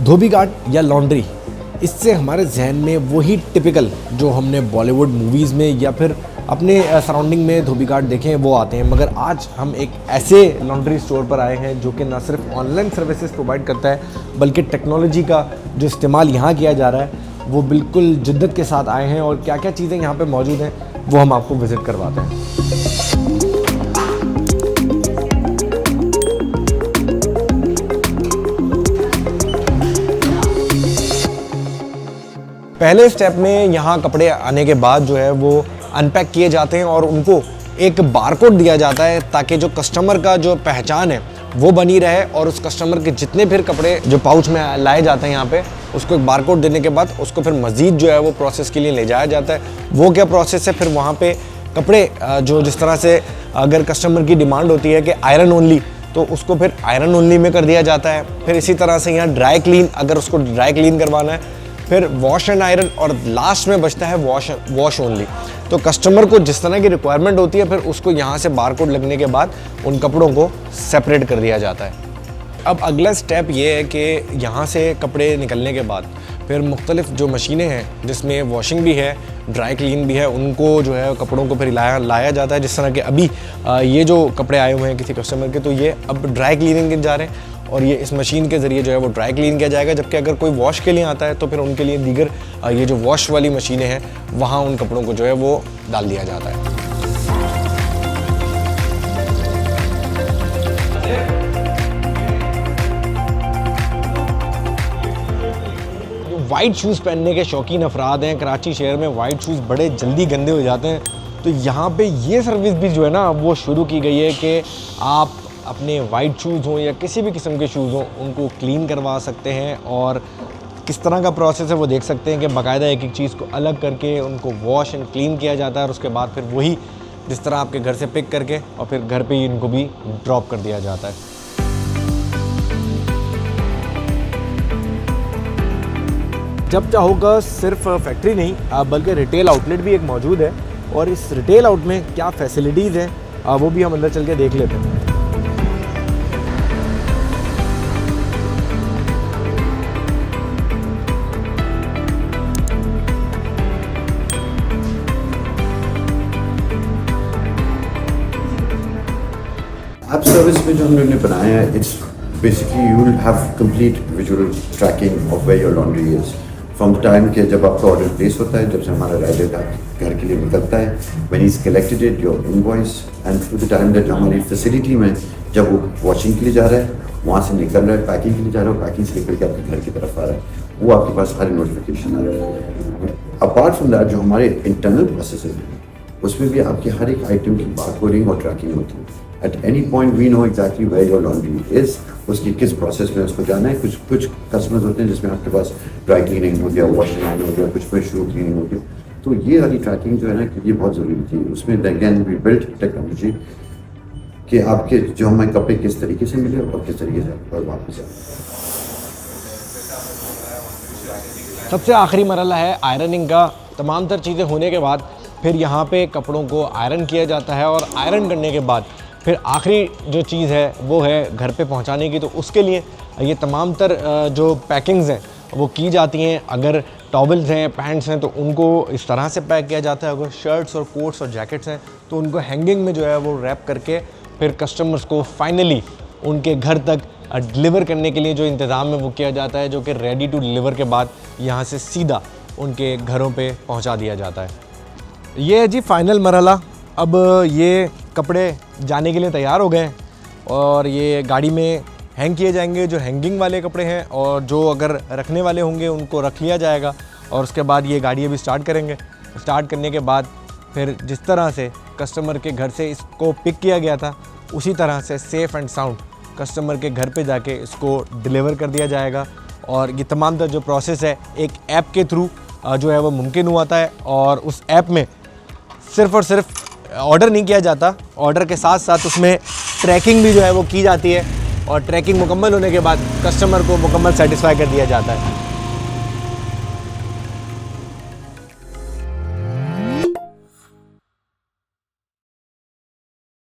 धोबी घाट या लॉन्ड्री, इससे हमारे जहन में वही टिपिकल जो हमने बॉलीवुड मूवीज़ में या फिर अपने सराउंडिंग में धोबी घाट देखे हैं वो आते हैं। मगर आज हम एक ऐसे लॉन्ड्री स्टोर पर आए हैं जो कि न सिर्फ ऑनलाइन सर्विसेज प्रोवाइड करता है बल्कि टेक्नोलॉजी का जो इस्तेमाल यहाँ किया जा रहा है वो बिल्कुल जिद्दत के साथ आए हैं। और क्या क्या चीज़ें यहाँ पे मौजूद हैं वो हम आपको विज़िट करवाते हैं। पहले स्टेप में यहाँ कपड़े आने के बाद जो है वो अनपैक किए जाते हैं और उनको एक बारकोड दिया जाता है ताकि जो कस्टमर का जो पहचान है वो बनी रहे और उस कस्टमर के जितने फिर कपड़े जो पाउच में लाए जाते हैं यहाँ पे उसको एक बारकोड देने के बाद उसको फिर मज़ीद जो है वो प्रोसेस के लिए ले जाया जाता है। वो क्या प्रोसेस है, फिर वहाँ पे कपड़े जो जिस तरह से अगर कस्टमर की डिमांड होती है कि आयरन ओनली, तो उसको फिर आयरन ओनली में कर दिया जाता है। फिर इसी तरह से यहाँ ड्राई क्लीन, अगर उसको ड्राई क्लीन करवाना है, फिर वॉश एंड आयरन और लास्ट में बचता है वॉश ओनली। तो कस्टमर को जिस तरह की रिक्वायरमेंट होती है फिर उसको यहाँ से बारकोड लगने के बाद उन कपड़ों को सेपरेट कर दिया जाता है। अब अगला स्टेप ये है कि यहाँ से कपड़े निकलने के बाद फिर मुख्तलिफ जो मशीनें हैं जिसमें वॉशिंग भी है, ड्राई क्लीन भी है, उनको जो है कपड़ों को फिर लाया जाता है। जिस तरह के अभी ये जो कपड़े आए हुए हैं किसी कस्टमर के, तो ये अब ड्राई क्लीनिंग के जा रहे हैं और ये इस मशीन के ज़रिए जो है वो ड्राई क्लीन किया जाएगा। जबकि अगर कोई वॉश के लिए आता है तो फिर उनके लिए दीगर ये जो वॉश वाली मशीनें हैं वहाँ उन कपड़ों को जो है वो डाल दिया जाता है। वाइट शूज़ पहनने के शौकीन अफराद हैं, कराची शहर में वाइट शूज़ बड़े जल्दी गंदे हो जाते हैं, तो यहाँ पे ये सर्विस भी जो है ना वो शुरू की गई है कि आप अपने वाइट शूज़ हों या किसी भी किस्म के शूज़ हों उनको क्लीन करवा सकते हैं। और किस तरह का प्रोसेस है वो देख सकते हैं कि बाकायदा एक एक चीज़ को अलग करके उनको वॉश एंड क्लीन किया जाता है और उसके बाद फिर वही जिस तरह आपके घर से पिक करके और फिर घर पे ही इनको भी ड्रॉप कर दिया जाता है। जब चाहोगा सिर्फ फैक्ट्री नहीं बल्कि रिटेल आउटलेट भी एक मौजूद है और इस रिटेल आउट में क्या फैसिलिटीज़ हैं वो भी हम अंदर चल के देख लेते हैं। ऐप सर्विस में जो हम लोगों ने बनाया है, it's basically you will have complete visual tracking of where your laundry is from the time के जब आपका ऑर्डर प्लेस होता है, जब से हमारा राइडर का घर के लिए निकलता है, when he is collected it your invoice and through the time that हमारी फैसिलिटी में जब वो वॉशिंग के लिए जा रहा है, वहाँ से निकल रहा है पैकिंग के लिए जा रहा है, पैकिंग से निकल के आपके घर की तरफ आ रहा है, वो आपके पास सारी नोटिफिकेशन आ रहा है। अपार्ट फ्रॉम दैट जो हमारे इंटरनल प्रोसेसेस हैं उसमें भी आपकी हर एक आइटम की बारकोडिंग और ट्रैकिंग होती है। At any point we know exactly where your laundry is, उसकी किस प्रोसेस में उसको जाना है। कुछ कस्टमर्स होते हैं जिसमें आपके पास ड्राई क्लीनिंग हो गया, वॉशिंग हो गया, कुछ में शू क्लीनिंग हो गया, तो ये वाली ट्रैकिंग जो है ना ये बहुत ज़रूरी थी। उसमें अगेन वी बिल्ट टेक्नोलॉजी कि आपके जो हमारे कपड़े किस तरीके से मिले और किस तरीके से वापस आए। सबसे आखिरी मरहला है आयरनिंग का। तमाम तर चीज़ें होने के बाद फिर यहाँ पे कपड़ों को आयरन किया जाता है और आयरन करने के बाद फिर आखिरी जो चीज़ है वो है घर पे पहुँचाने की। तो उसके लिए ये तमाम तर जो पैकिंग्स हैं वो की जाती हैं। अगर टॉवल्स हैं, पैंट्स हैं तो उनको इस तरह से पैक किया जाता है। अगर शर्ट्स और कोट्स और जैकेट्स हैं तो उनको हैंगिंग में जो है वो रैप करके फिर कस्टमर्स को फाइनली उनके घर तक डिलीवर करने के लिए जो इंतज़ाम है वो किया जाता है, जो कि रेडी टू डिलीवर के बाद यहाँ से सीधा उनके घरों पे पहुँचा दिया जाता है। ये है जी फाइनल मरहला। अब ये कपड़े जाने के लिए तैयार हो गए और ये गाड़ी में हैंग किए जाएंगे। जो हैंगिंग वाले कपड़े हैं और जो अगर रखने वाले होंगे उनको रख लिया जाएगा और उसके बाद ये गाड़ी अभी स्टार्ट करेंगे। स्टार्ट करने के बाद फिर जिस तरह से कस्टमर के घर से इसको पिक किया गया था उसी तरह से सेफ़ एंड साउंड कस्टमर के घर पे जाके इसको डिलीवर कर दिया जाएगा। और ये तमाम जो प्रोसेस है एक ऐप के थ्रू जो है वो मुमकिन हुआ था। और उस ऐप में सिर्फ़ और सिर्फ ऑर्डर नहीं किया जाता, ऑर्डर के साथ साथ उसमें ट्रैकिंग भी जो है वो की जाती है और ट्रैकिंग मुकम्मल होने के बाद कस्टमर को मुकम्मल सेटिस्फाई कर दिया जाता है।